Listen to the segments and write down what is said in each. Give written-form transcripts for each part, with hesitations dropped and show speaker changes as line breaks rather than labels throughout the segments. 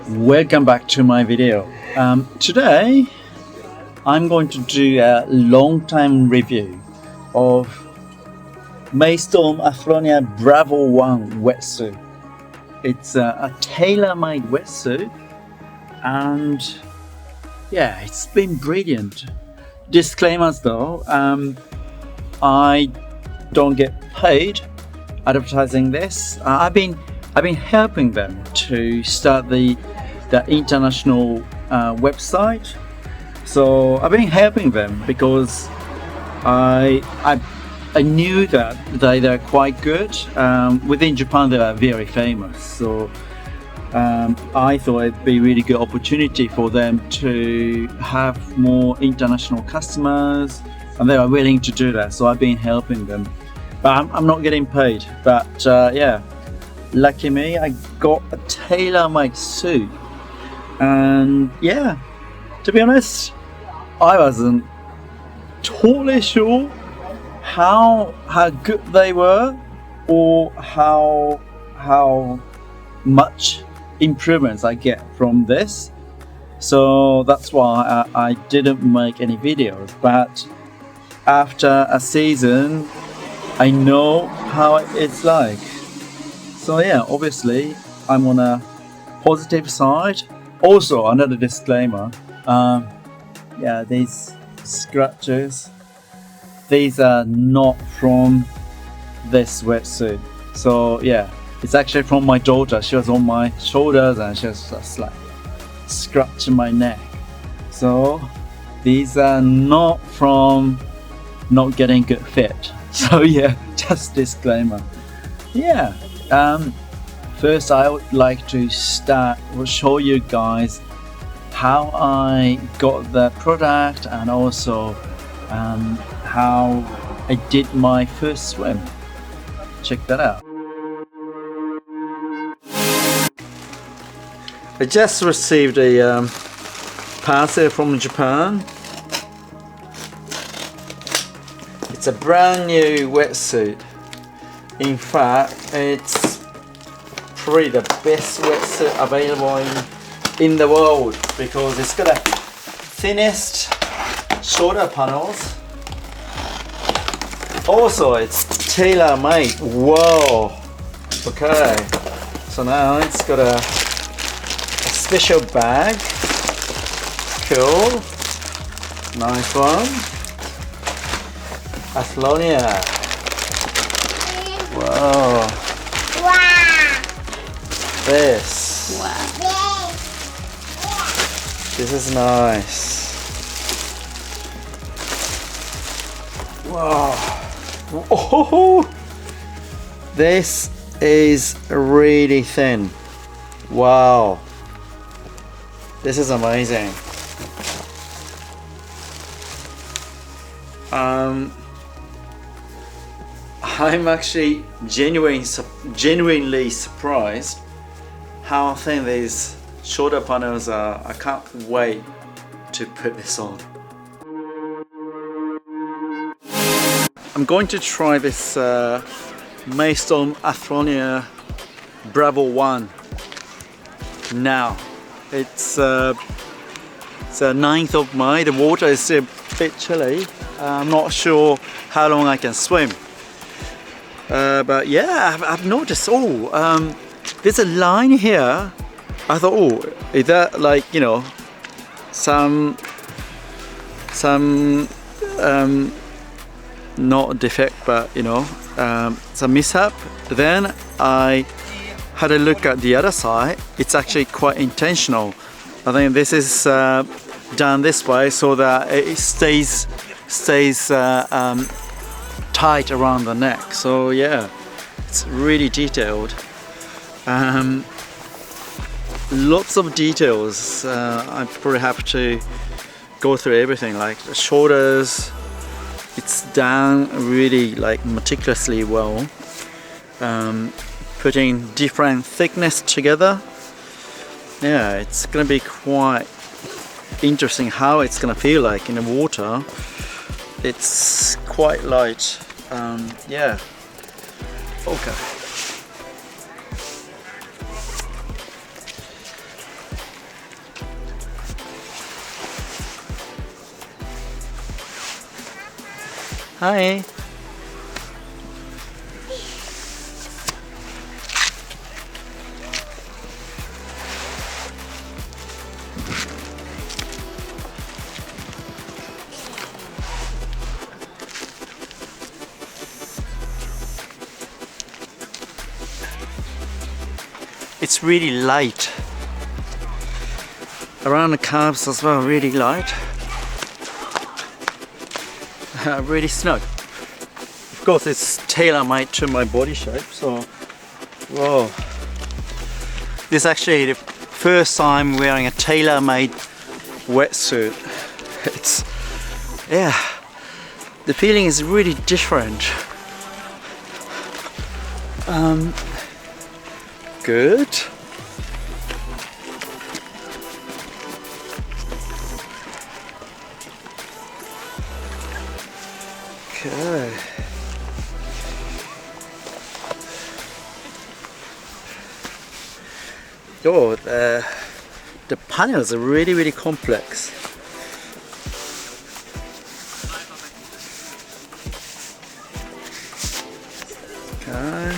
Welcome back to my video. Today I'm going to do a long time review of Maystorm Athlonia Bravo 1 wetsuit. It's a tailor-made wetsuit, and yeah, it's been brilliant. Disclaimers though, I don't get paid advertising this. I've been helping them to start the international website. So I've been helping them because I knew that they're quite good. Within Japan, they are very famous. So I thought it'd be a really good opportunity for them to have more international customers, and they are willing to do that. So I've been helping them, but I'm not getting paid. But yeah, lucky me, I got a tailor-made suit, and yeah, to be honest, I wasn't totally sure how good they were, or how much improvements I get from this. So that's why I didn't make any videos. But after a season, I know how it's like. So yeah, obviously I'm on a positive side. Also, another disclaimer, yeah, these scratches, these are not from this wetsuit. So yeah, it's actually from my daughter. She was on my shoulders and she was just like scratching my neck. So these are not from not getting good fit. So yeah, just disclaimer. Yeah, first I would like to show you guys how I got the product, and also how I did my first swim. Check that out. I just received a parcel from Japan. It's a brand new wetsuit. In fact, it's probably the best wetsuit available in the world, because it's got the thinnest shoulder panels. Also, it's tailor-made. Whoa! Okay, so now it's got a special bag. Cool. Nice one. Athlonia. Whoa.
Wow.
This.
Wow.
This is nice. Wow. Oh, this is really thin. Wow. This is amazing. I'm actually genuinely surprised how thin these shoulder panels are. I can't wait to put this on. I'm going to try this Maystorm Athlonia Bravo 1 now. It's 9th of May. The water is still a bit chilly. I'm not sure how long I can swim. But yeah, I've noticed, there's a line here. I thought, is that like, you know, some not defect, but you know, some mishap. Then I had a look at the other side. It's actually quite intentional. I think this is done this way so that it stays tight around the neck. So yeah, it's really detailed. Lots of details. I probably have to go through everything, like the shoulders. It's done really like meticulously well. Putting different thickness together. Yeah, it's gonna be quite interesting how it's gonna feel like in the water. It's quite light. Yeah. Okay. Hi. It's really light. Around the calves as well, really light. Really snug. Of course, it's tailor-made to my body shape, so whoa. This is actually the first time wearing a tailor-made wetsuit. It's, yeah, the feeling is really different. Good. Okay. Oh, the panels are really complex. Okay.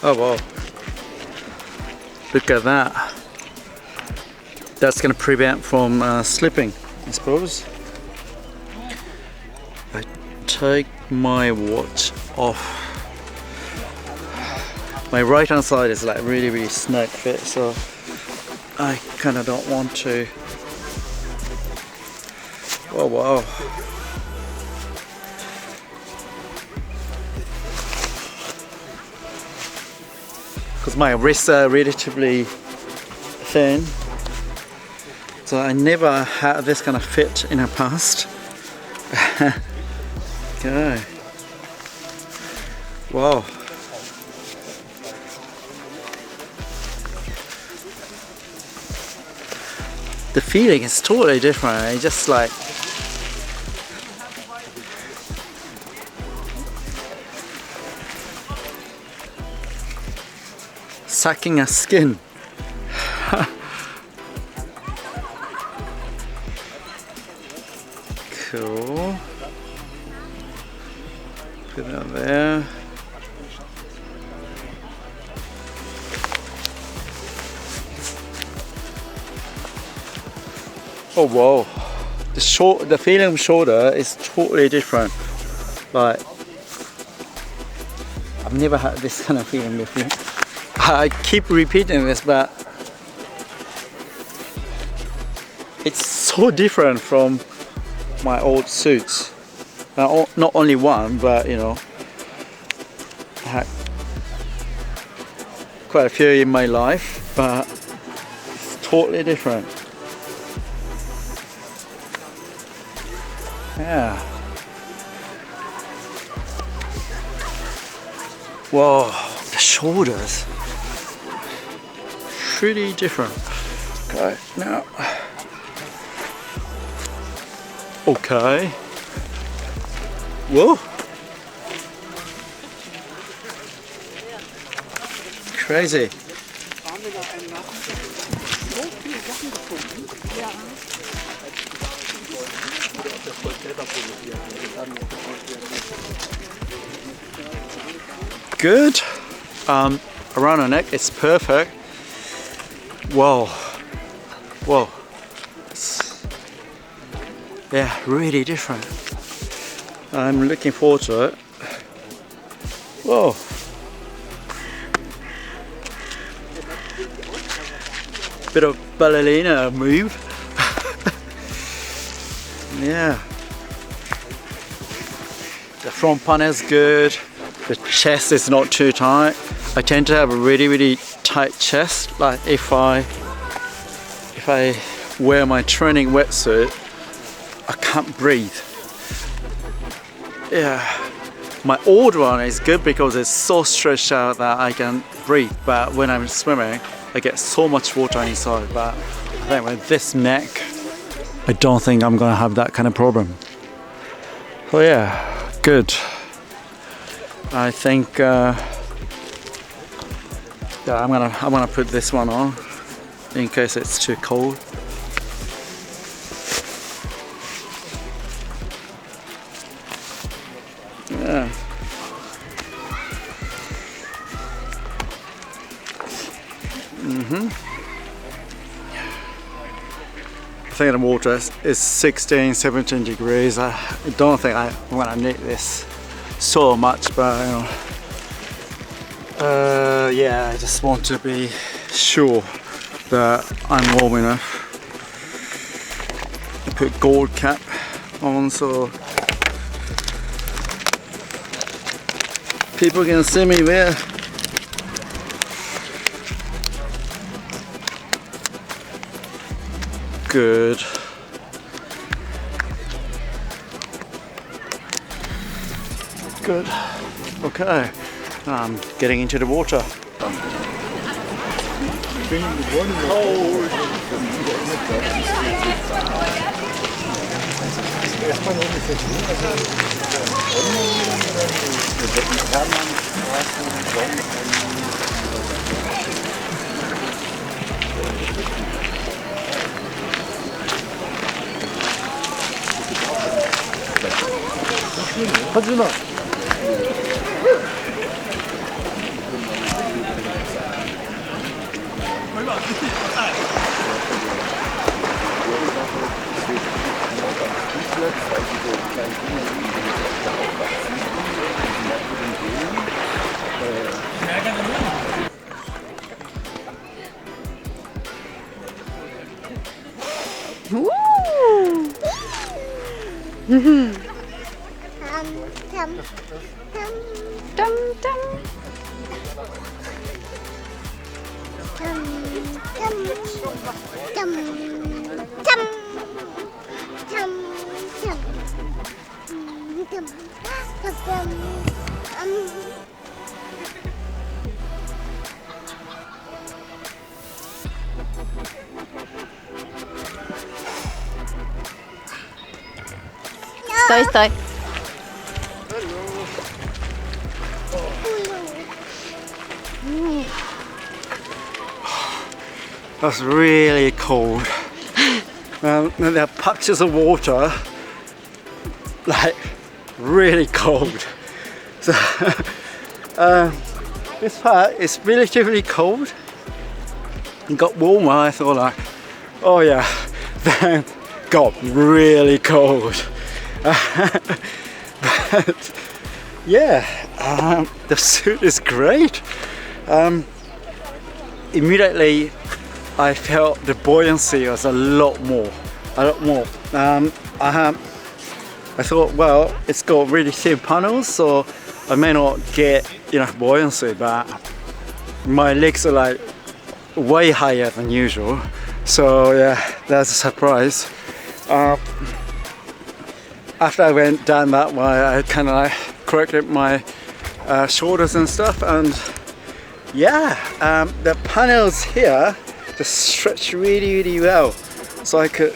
Oh wow, look at that. That's going to prevent from slipping, I suppose. I take my watch off. My right hand side is like really snug fit, so I kind of don't want to. Oh wow. Because my wrists are relatively thin, so I never had this kind of fit in the past. Okay. Wow. The feeling is totally different. It's just like sucking a skin. Cool. Put that there. Oh wow. The feeling of shoulder is totally different. Like, I've never had this kind of feeling before. I keep repeating this, but it's so different from my old suits. Not only one, but you know, I had quite a few in my life, but it's totally different. Yeah. Whoa, the shoulders. Pretty different. Okay, now. Okay. Whoa. Crazy. Good. Around the neck, it's perfect. Whoa. Whoa. Yeah, really different. I'm looking forward to it. Whoa. Bit of ballerina move. Yeah. The front panel is good. The chest is not too tight. I tend to have a really tight chest. Like if I wear my training wetsuit, I can't breathe. Yeah. My old one is good because it's so stretched out that I can breathe. But when I'm swimming, I get so much water inside. But I think with this neck, I don't think I'm gonna have that kind of problem. So yeah, good. I think Yeah, I'm gonna put this one on in case it's too cold. Yeah. I think the water is 16, 17 degrees. I don't think I'm gonna need this so much, but you know, yeah, I just want to be sure that I'm warm enough. I put gold cap on so people can see me there. Good. Good. Okay. I'm getting into the water. 하준아.
Stai, stai.
That's really cold. There are patches of water, like really cold. So this part is relatively cold. It got warmer. I thought like, oh yeah, then got really cold. But yeah, the suit is great. Immediately I felt the buoyancy was a lot more. I thought, well, it's got really thin panels, so I may not get enough buoyancy, but my legs are like way higher than usual. So yeah, that's a surprise. After I went down that way, I kind of like corrected my shoulders and stuff, and yeah, the panels here just stretch really well, so I could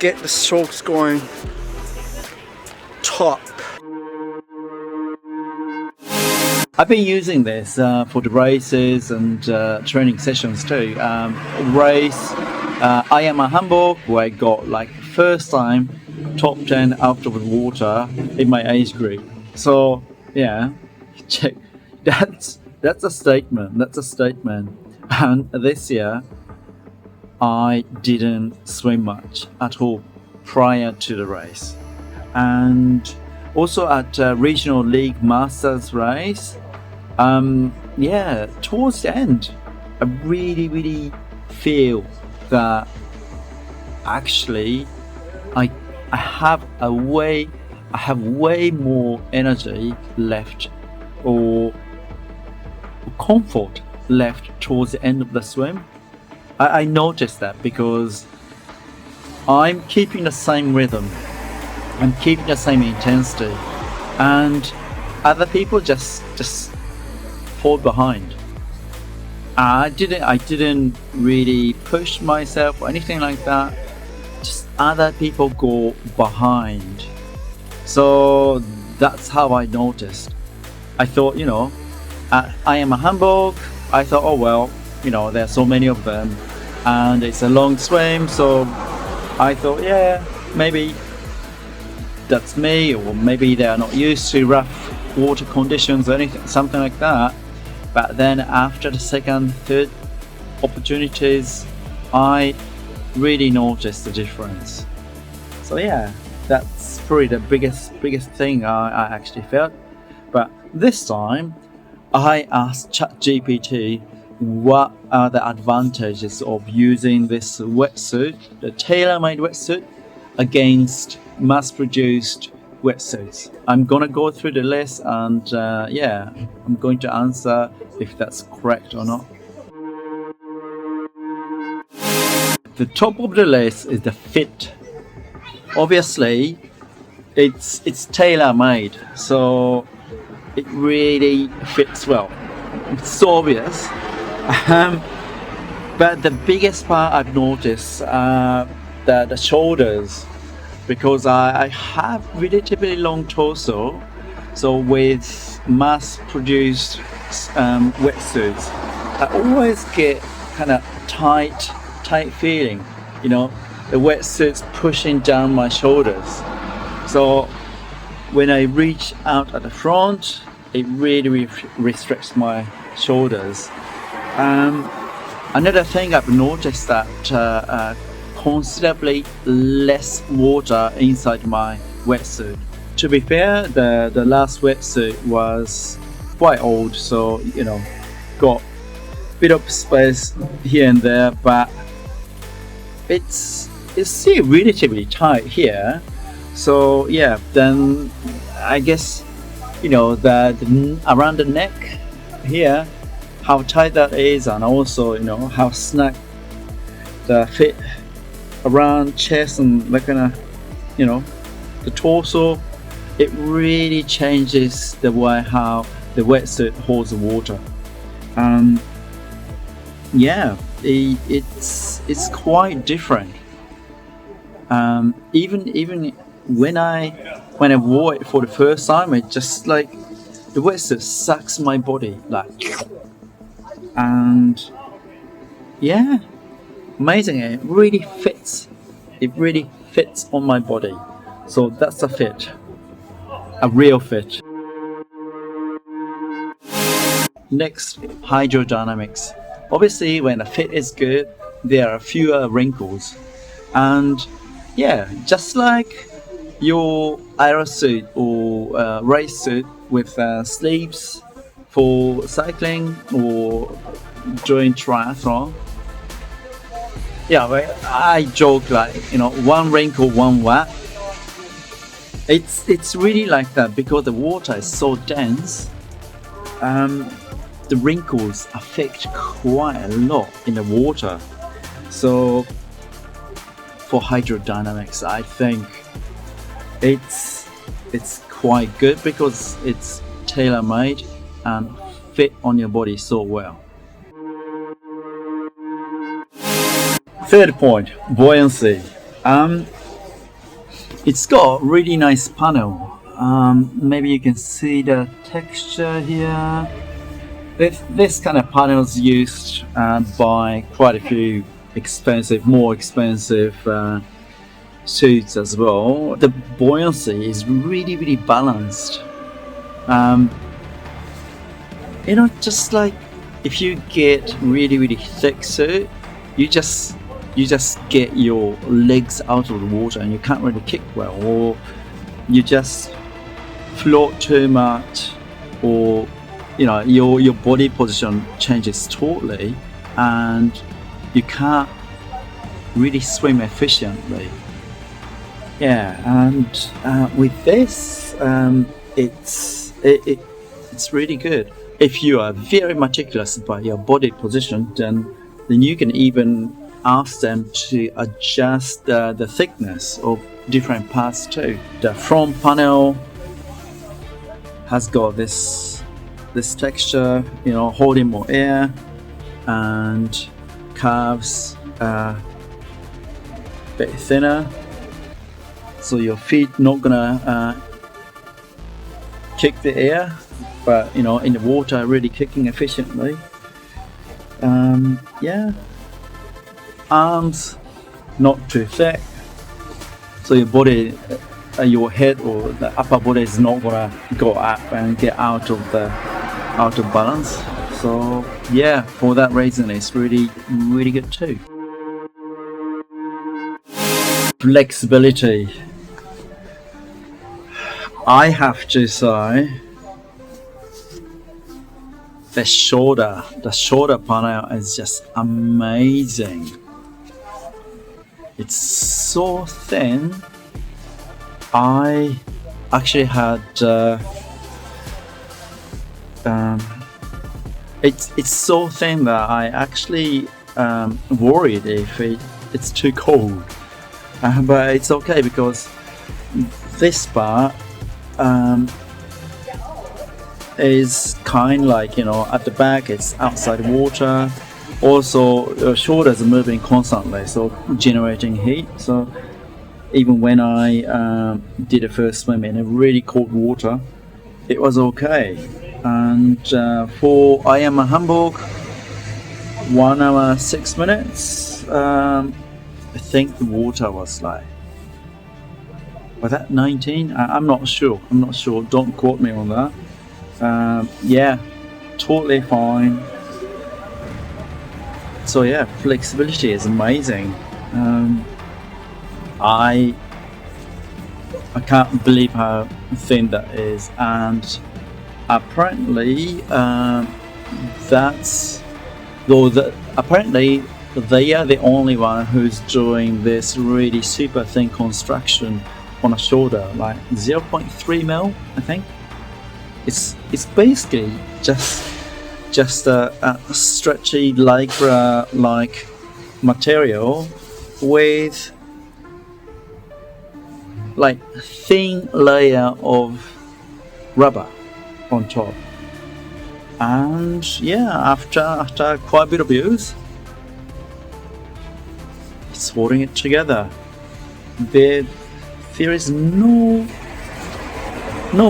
get the strokes going top. I've been using this for the races and training sessions too. Race, I am a Hamburg, where I got like first time top 10 out of the water in my age group. So yeah, check. That's a statement. That's a statement. And this year, I didn't swim much at all prior to the race. And also at regional league masters race, yeah, towards the end, I really feel that actually I have way more energy left, or comfort left towards the end of the swim. I noticed that because I'm keeping the same rhythm, I'm keeping the same intensity, and other people just fall behind. I didn't really push myself or anything like that. Just other people go behind. So that's how I noticed. I thought, you know, I am a Hamburg. I thought, oh well, there are so many of them, and it's a long swim, so I thought, yeah, maybe that's me, or maybe they are not used to rough water conditions or anything, something like that. But then after the second, third opportunities, I really noticed the difference. So yeah, that's probably the biggest thing I actually felt. But this time, I asked ChatGPT what are the advantages of using this wetsuit, the tailor-made wetsuit, against mass-produced wetsuits. I'm gonna go through the list and I'm going to answer if that's correct or not. The top of the list is the fit. Obviously, it's tailor-made, so it really fits well. It's so obvious. But the biggest part I've noticed the shoulders, because I have relatively long torso, so with mass-produced wetsuits, I always get kind of tight feeling. The wetsuit's pushing down my shoulders. So when I reach out at the front, it really restricts my shoulders. Another thing I've noticed that considerably less water inside my wetsuit. To be fair, the last wetsuit was quite old, so got a bit of space here and there, but it's still relatively tight here. So yeah, then I guess the around the neck here, how tight that is, and also how snug the fit around chest and the torso, it really changes the way how the wetsuit holds the water. It's quite different. Even when I wore it for the first time, it just like the wetsuit sucks my body and yeah, amazing. It really fits. It really fits on my body. So that's a fit, a real fit. Next, hydrodynamics. Obviously, when the fit is good, there are fewer wrinkles, and just like your aerosuit or race suit with sleeves for cycling or doing triathlon. I joke like one wrinkle, one wet. It's really like that because the water is so dense. The wrinkles affect quite a lot in the water. So for hydrodynamics, I think it's quite good because it's tailor-made and fit on your body so well. Third point, buoyancy. It's got a really nice panel. Maybe you can see the texture here. This kind of panel is used by quite a few more expensive suits as well. The buoyancy is really balanced. Just like if you get really thick suit, you just get your legs out of the water and you can't really kick well, or you just float too much, or your body position changes totally and you can't really swim efficiently. And with this, it's really good. If you are very meticulous about your body position, then you can even ask them to adjust the thickness of different parts too. The front panel has got this texture, holding more air, and calves a bit thinner, so your feet not gonna kick the air but in the water, really kicking efficiently. Yeah, arms not too thick, so your body, your head or the upper body is not gonna go up and get out of balance. So yeah, for that reason, it's really good too. Flexibility. I have to say, the shoulder panel is just amazing. It's so thin. I actually had it's so thin that I actually worried if it's too cold, but it's okay because this part is kind of like, at the back it's outside water. Also, your shoulders are moving constantly, so generating heat. So even when I did a first swim in a really cold water, it was okay. And for I am a Hamburg, 1 hour 6 minutes. I think the water was like, was that 19? I'm not sure. Don't quote me on that. Yeah, totally fine. So yeah, flexibility is amazing. I can't believe how thin that is, and apparently apparently they are the only one who's doing this really super thin construction on a shoulder, like 0.3 mil, I think. It's basically just a stretchy lycra like material with like thin layer of rubber on top. And yeah, after quite a bit of use, it's holding it together. There is no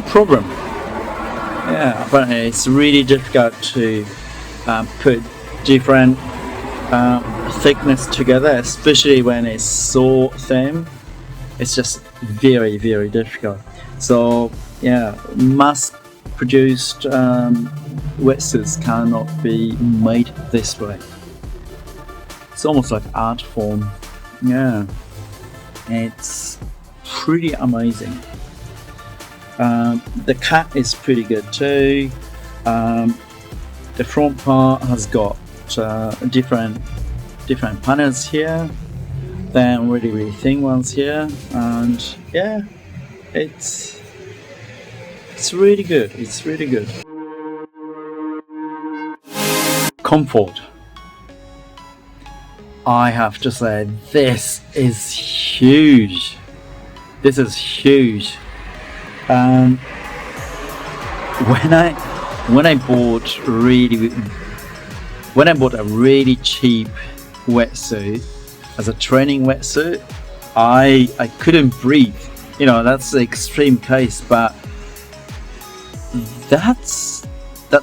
problem. Yeah, but it's really difficult to put different thickness together, especially when it's so thin. It's just very difficult. So yeah, mass-produced wetsuits cannot be made this way. It's almost like art form. Yeah, it's pretty amazing. The cut is pretty good too. The front part has got different panels here, then really thin ones here, and yeah, it's really good. It's really good. Comfort. I have to say, this is huge. When I bought a really cheap wetsuit as a training wetsuit, I couldn't breathe. That's the extreme case, but that's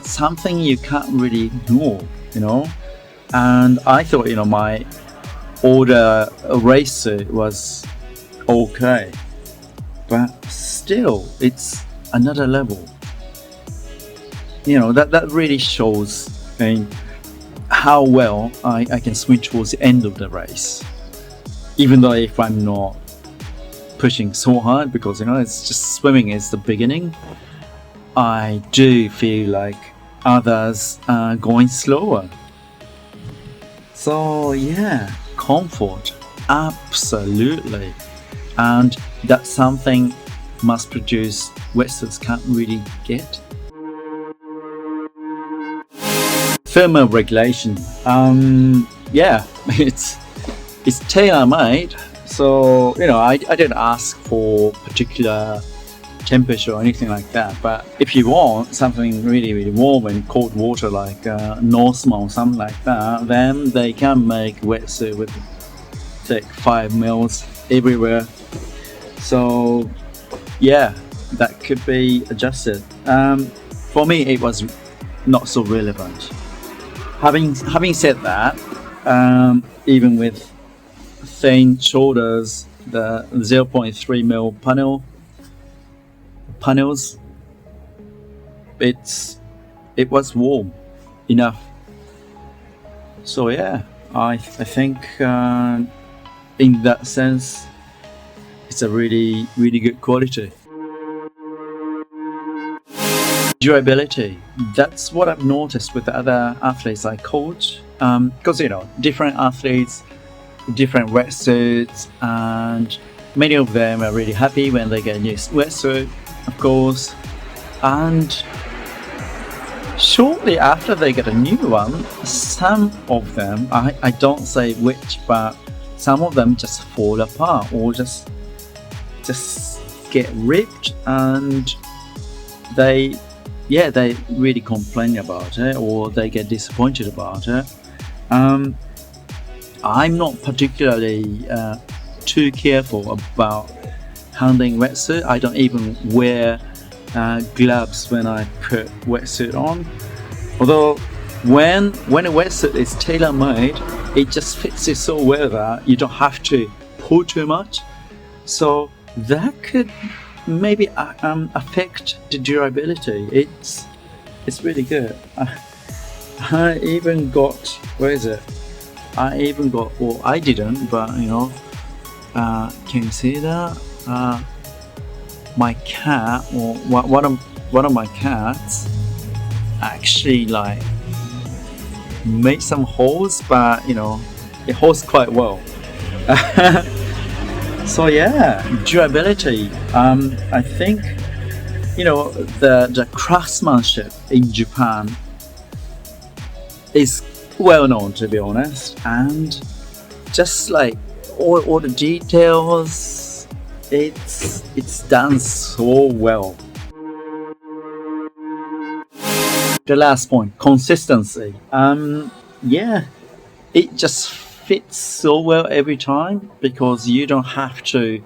something you can't really ignore. And I thought my older race suit was okay, but still it's another level. That really shows how well I can swim towards the end of the race, even though if I'm not pushing so hard, because it's just swimming is the beginning. I do feel like others are going slower. So yeah, comfort, absolutely. And that's something mass-produced wetsuits can't really get. Thermal regulation. Yeah, it's tailor-made. So I didn't ask for particular temperature or anything like that. But if you want something really warm in cold water, like Norseman or something like that, then they can make wetsuit with thick 5 mils everywhere. So yeah, that could be adjusted. for me it was not so relevant. Having said that, even with thin shoulders, the 0.3 mil panels, it was warm enough. So yeah, I think in that sense it's a really good quality. Durability, that's what I've noticed with the other athletes I coach, because different athletes, different wetsuits, and many of them are really happy when they get a new wetsuit, of course, and shortly after they get a new one, some of them, I don't say which, but some of them just fall apart or just get ripped, and they really complain about it, or they get disappointed about it. I'm not particularly too careful about handling wetsuit. I don't even wear gloves when I put wetsuit on. Although when a wetsuit is tailor-made, it just fits you so well that you don't have to pull too much. So that could maybe affect the durability. It's really good. I even got, where is it? I even got, well, I didn't, but can you see that? My cat, or one of my cats, actually like made some holes, but it holds quite well. So yeah, durability. I think the craftsmanship in Japan is well known, to be honest, and just like all the details, it's done so well. The last point, consistency. It just fits so well every time because you don't have to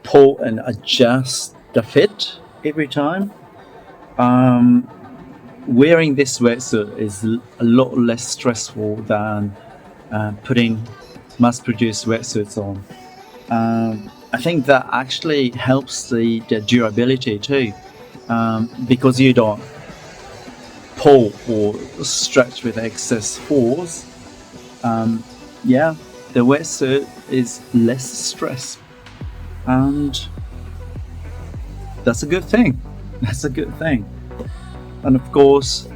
pull and adjust the fit every time. Wearing this wetsuit is a lot less stressful than putting mass-produced wetsuits on. I think that actually helps the durability too, because you don't pull or stretch with excess force. The wetsuit is less stress, and that's a good thing. And of course,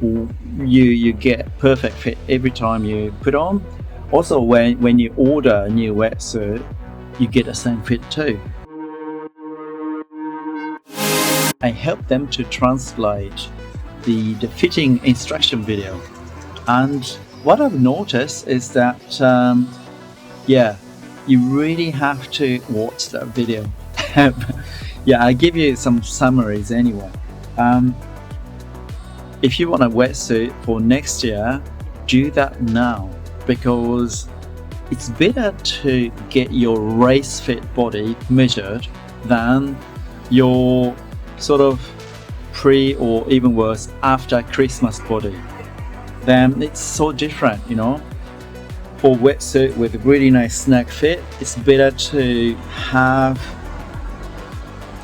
you get perfect fit every time you put on. Also, when you order a new wetsuit, you get the same fit too. I help them to translate the fitting instruction video, and what I've noticed is that you really have to watch that video. I give you some summaries anyway. If you want a wetsuit for next year, do that now, because it's better to get your race fit body measured than your sort of pre, or even worse, after Christmas body. Then it's so different, For wetsuit with a really nice snug fit, it's better to have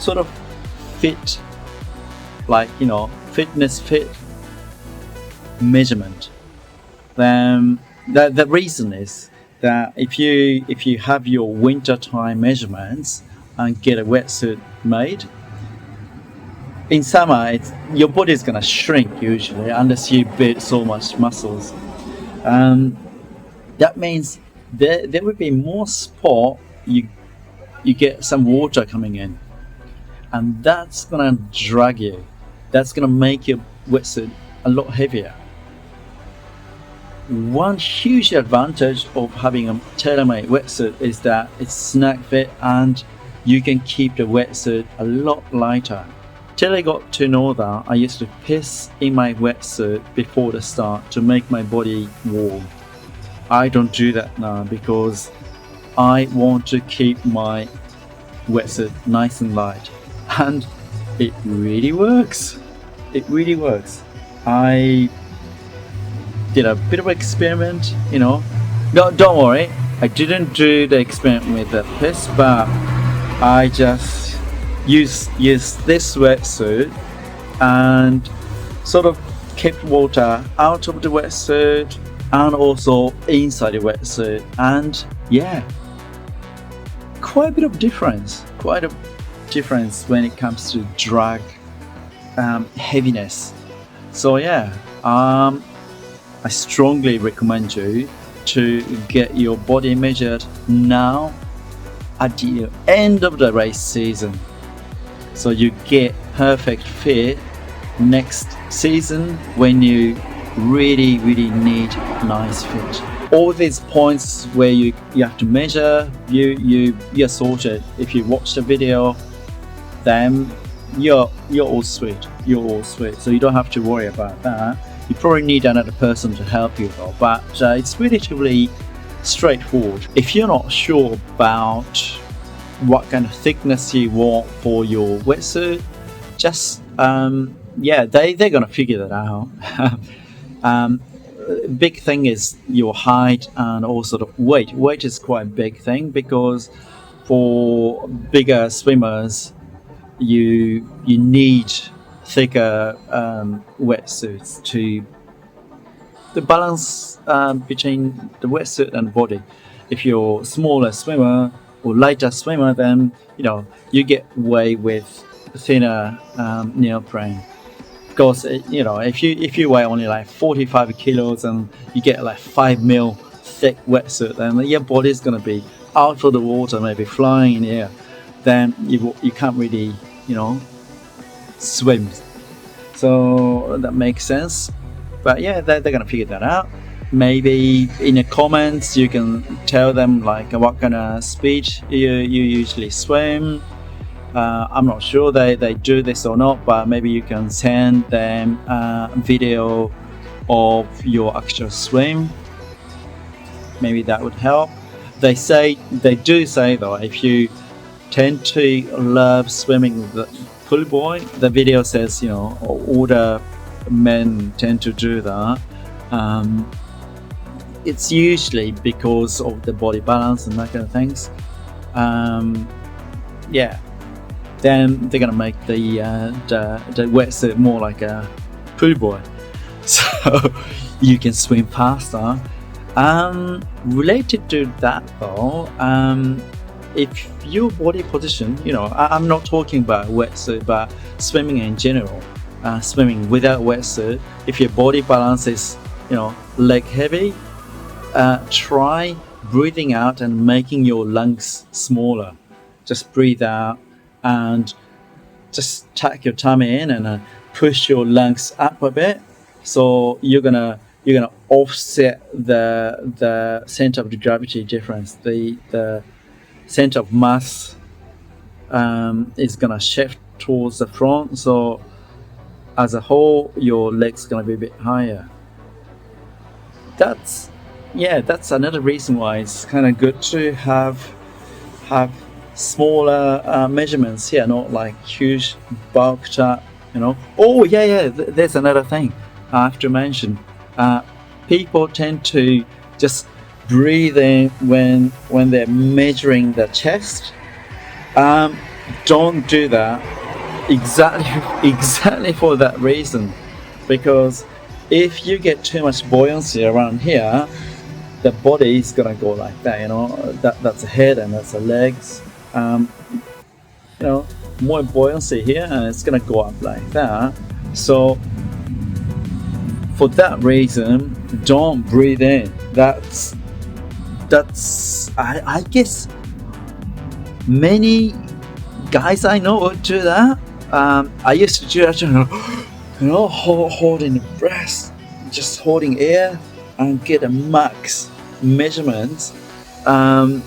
sort of fit, like fitness fit measurement. Then the reason is that if you have your winter time measurements and get a wetsuit made in summer, your body is gonna shrink usually unless you build so much muscles. That means there will be more spot. You get some water coming in, and that's gonna drag you. That's gonna make your wetsuit a lot heavier. One huge advantage of having a tailor-made wetsuit is that it's snug fit and you can keep the wetsuit a lot lighter. Till I got to know that, I used to piss in my wetsuit before the start to make my body warm. I don't do that now because I want to keep my wetsuit nice and light, and it really works. It really works. I did a bit of an experiment, you know. No, don't worry, I didn't do the experiment with the piss, but I just used this wetsuit and sort of kept water out of the wetsuit and also inside the wetsuit, and yeah, quite a bit of difference. Quite a difference when it comes to drag heaviness. So yeah, I strongly recommend you to get your body measured now at the end of the race season, so you get perfect fit next season when you really need nice fit. All these points where you have to measure, you're sorted. If you watch the video, then you're all sweet. So you don't have to worry about that. You probably need another person to help you though, but it's relatively straightforward. If you're not sure about what kind of thickness you want for your wetsuit, just they're gonna figure that out. Big thing is your height and also the weight. Weight is quite a big thing because for bigger swimmers, you need thicker wetsuits to the balance between the wetsuit and body. If you're a smaller swimmer or lighter swimmer, then you get away with thinner neoprene. Because if you weigh only like 45 kilos and you get like 5 mil thick wetsuit, then your body's gonna be out of the water, maybe flying in the air. Then you can't really swim. So that makes sense. But yeah, they're gonna figure that out. Maybe in the comments you can tell them like what kind of speed you usually swim. I'm not sure they do this or not, but maybe you can send them a video of your actual swim. Maybe that would help. They do say though, if you tend to love swimming with the pull buoy, the video says older men tend to do that. It's usually because of the body balance and that kind of things. Then they're gonna make the wetsuit more like a pull buoy, so you can swim faster. Related to that though, if your body position, I'm not talking about wetsuit, but swimming in general, swimming without wetsuit, if your body balance is leg heavy, try breathing out and making your lungs smaller. Just breathe out and just tuck your tummy in and push your lungs up a bit. So you're gonna offset the center of the gravity difference. The center of mass is gonna shift towards the front. So as a whole, your legs gonna be a bit higher. That's another reason why it's kind of good to have smaller measurements here, not like huge bulked up, Oh yeah, there's another thing I have to mention. People tend to just breathe in when they're measuring the chest. Don't do that exactly for that reason, because if you get too much buoyancy around here, the body is gonna go like that. That's the head and that's the legs. More buoyancy here and it's gonna go up like that. So for that reason, don't breathe in. That's I guess many guys I know would do that. I used to do that, holding the breath, just holding air and get a max measurement. Don't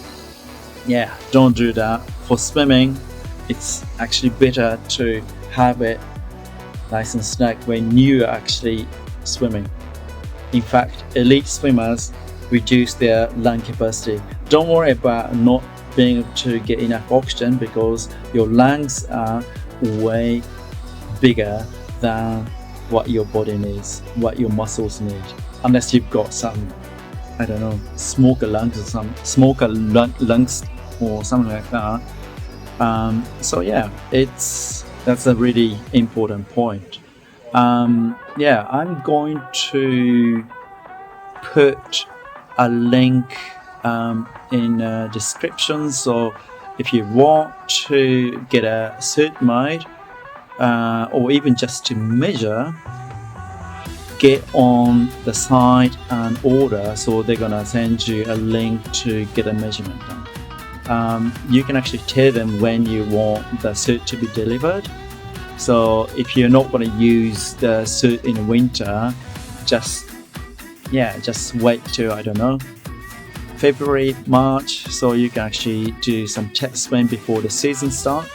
do that. For swimming, it's actually better to have it nice and snug when you're actually swimming. In fact, elite swimmers reduce their lung capacity. Don't worry about not being able to get enough oxygen, because your lungs are way bigger than what your body needs, what your muscles need, unless you've got some, I don't know, smoker lungs or something like that. So yeah, that's a really important point. Yeah, I'm going to put a link in description. So if you want to get a suit made, or even just to measure, get on the site and order. So they're gonna send you a link to get a measurement done. You can actually tell them when you want the suit to be delivered. So if you're not going to use the suit in winter, just wait till, I don't know, February, March, so you can actually do some test swim before the season start.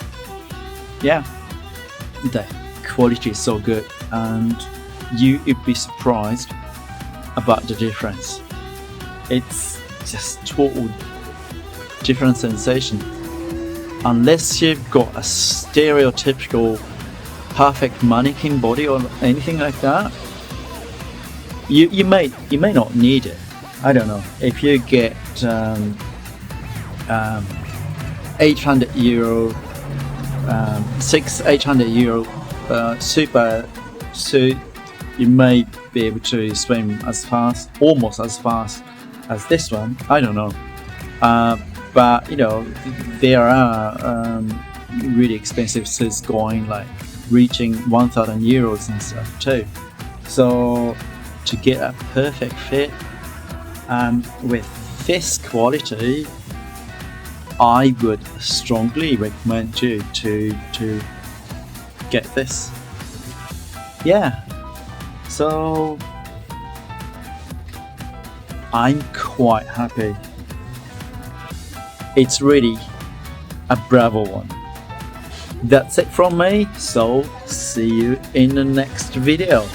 Yeah, the quality is so good, and you'd be surprised about the difference. It's just total different sensation. Unless you've got a stereotypical perfect mannequin body or anything like that, you may not need it. I don't know. If you get 800 euro, 800 euro super suit, you may be able to swim almost as fast as this one. I don't know. But there are really expensive suits going, like reaching 1,000 euros and stuff too. So to get a perfect fit with this quality, I would strongly recommend you to get this. Yeah, so I'm quite happy. It's really a bravo one. That's it from me, so see you in the next video.